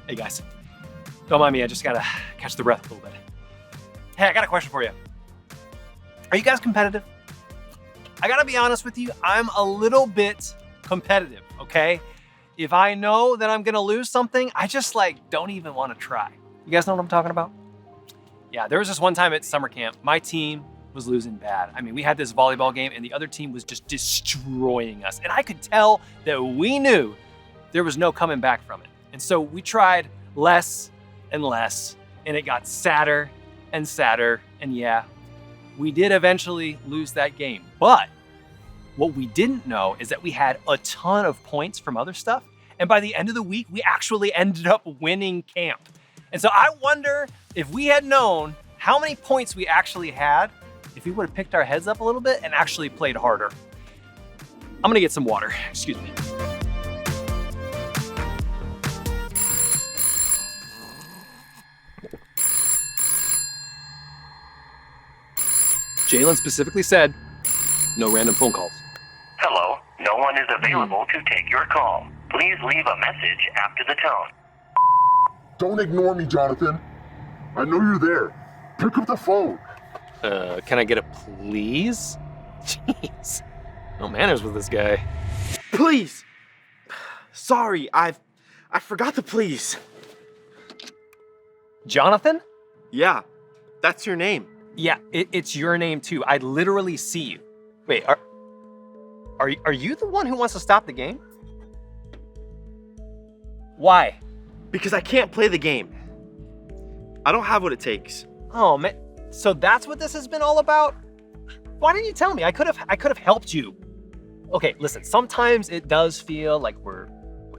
Hey guys, don't mind me, I just gotta catch the breath a little bit. Hey, I got a question for you. Are you guys competitive? I gotta be honest with you, I'm a little bit competitive, okay? If I know that I'm gonna lose something, I just don't even wanna try. You guys know what I'm talking about? Yeah, there was this one time at summer camp, my team was losing bad. I mean, we had this volleyball game and the other team was just destroying us. And I could tell that we knew there was no coming back from it. And so we tried less and less, and it got sadder and sadder. And yeah, we did eventually lose that game. But what we didn't know is that we had a ton of points from other stuff. And by the end of the week, we actually ended up winning camp. And so I wonder if we had known how many points we actually had, if we would have picked our heads up a little bit and actually played harder. I'm gonna get some water, excuse me. Jalen specifically said, no random phone calls. Hello, no one is available to take your call. Please leave a message after the tone. Don't ignore me, Jonathan. I know you're there. Pick up the phone. Can I get a please? Jeez, no manners with this guy. Please. Sorry, I forgot the please. Jonathan? Yeah, that's your name. Yeah, it's your name too. I literally see you. Wait, are you the one who wants to stop the game? Why? Because I can't play the game. I don't have what it takes. Oh man, so that's what this has been all about? Why didn't you tell me? I could have helped you. Okay, listen, sometimes it does feel like we're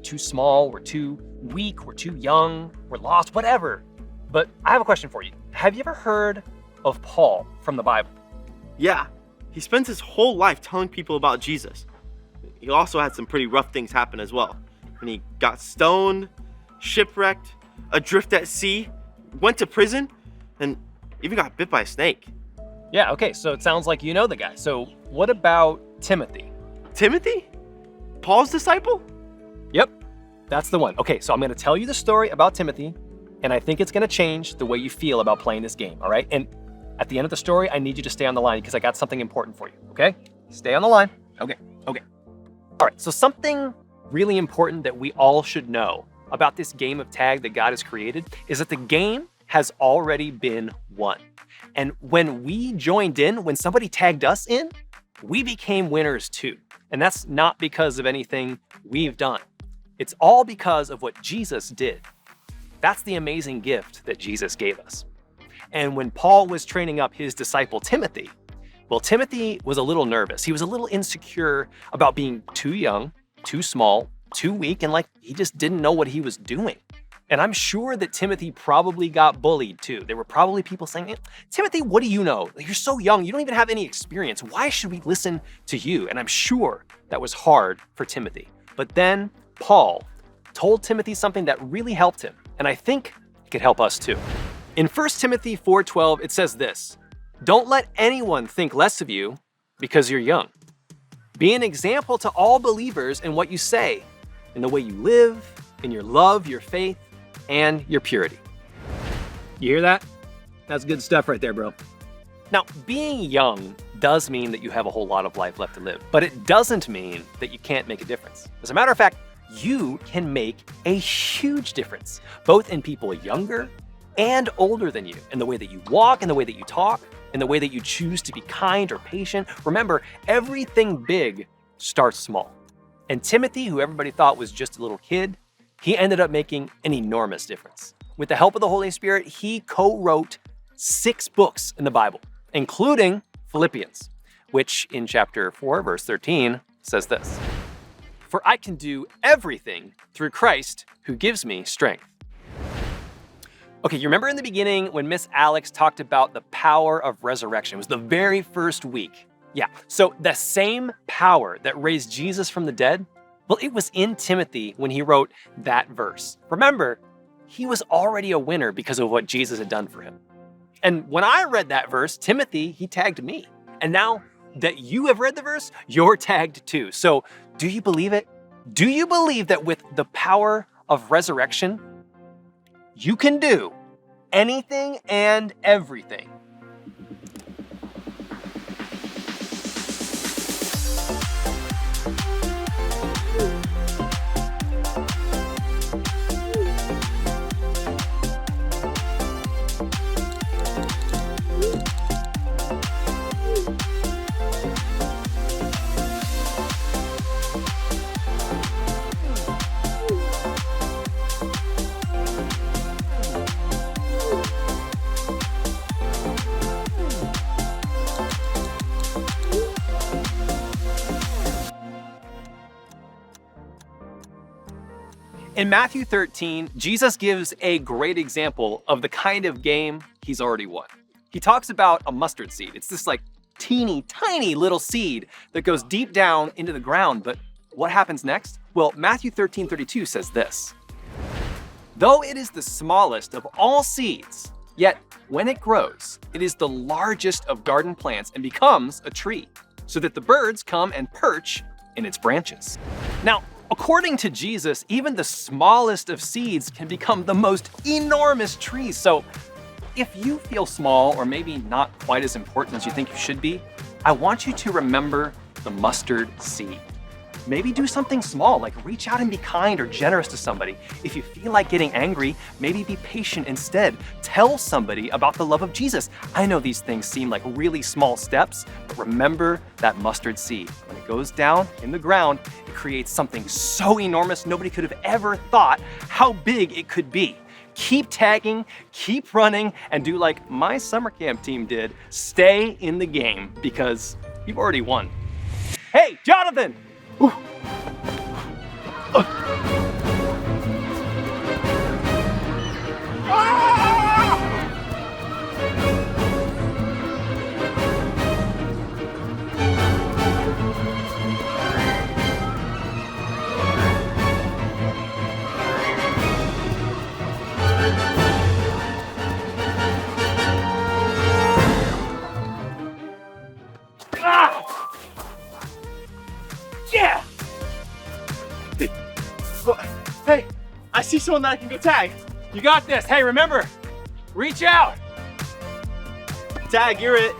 too small, we're too weak, we're too young, we're lost, whatever. But I have a question for you. Have you ever heard of Paul from the Bible? Yeah, he spends his whole life telling people about Jesus. He also had some pretty rough things happen as well. And he got stoned, shipwrecked, adrift at sea, went to prison, and even got bit by a snake. Yeah, okay, so it sounds like you know the guy. So what about Timothy? Timothy? Paul's disciple? Yep, that's the one. Okay, so I'm gonna tell you the story about Timothy, and I think it's gonna change the way you feel about playing this game, all right? And at the end of the story, I need you to stay on the line because I got something important for you, okay? Stay on the line. Okay. All right, so something really important that we all should know about this game of tag that God has created is that the game has already been won. And when we joined in, when somebody tagged us in, we became winners too. And that's not because of anything we've done. It's all because of what Jesus did. That's the amazing gift that Jesus gave us. And when Paul was training up his disciple Timothy, well, Timothy was a little nervous. He was a little insecure about being too young, too small, too weak, and he just didn't know what he was doing. And I'm sure that Timothy probably got bullied too. There were probably people saying, Timothy, what do you know? You're so young, you don't even have any experience. Why should we listen to you? And I'm sure that was hard for Timothy. But then Paul told Timothy something that really helped him, and I think it could help us too. In 1 Timothy 4:12, it says this, "Don't let anyone think less of you because you're young. Be an example to all believers in what you say, in the way you live, in your love, your faith, and your purity." You hear that? That's good stuff right there, bro. Now, being young does mean that you have a whole lot of life left to live, but it doesn't mean that you can't make a difference. As a matter of fact, you can make a huge difference, both in people younger and older than you, in the way that you walk, in the way that you talk, in the way that you choose to be kind or patient. Remember, everything big starts small. And Timothy, who everybody thought was just a little kid, he ended up making an enormous difference. With the help of the Holy Spirit, he co-wrote 6 books in the Bible, including Philippians, which in chapter 4, verse 13 says this, "For I can do everything through Christ who gives me strength." Okay, you remember in the beginning when Miss Alex talked about the power of resurrection? It was the very first week. Yeah, so the same power that raised Jesus from the dead, well, it was in Timothy when he wrote that verse. Remember, he was already a winner because of what Jesus had done for him. And when I read that verse, Timothy, he tagged me. And now that you have read the verse, you're tagged too. So do you believe it? Do you believe that with the power of resurrection, You can do anything and everything. In Matthew 13, Jesus gives a great example of the kind of game he's already won. He talks about a mustard seed. It's this like teeny tiny little seed that goes deep down into the ground. But what happens next? Well, Matthew 13:32 says this. Though it is the smallest of all seeds, yet when it grows, it is the largest of garden plants and becomes a tree, so that the birds come and perch in its branches. Now, according to Jesus, even the smallest of seeds can become the most enormous trees. So if you feel small or maybe not quite as important as you think you should be, I want you to remember the mustard seed. Maybe do something small, like reach out and be kind or generous to somebody. If you feel like getting angry, maybe be patient instead. Tell somebody about the love of Jesus. I know these things seem like really small steps, but remember that mustard seed. When it goes down in the ground, it creates something so enormous nobody could have ever thought how big it could be. Keep tagging, keep running, and do like my summer camp team did. Stay in the game because you've already won. Hey, Jonathan! Yeah! Hey, I see someone that I can go tag. You got this. Hey, remember, reach out. Tag, you're it.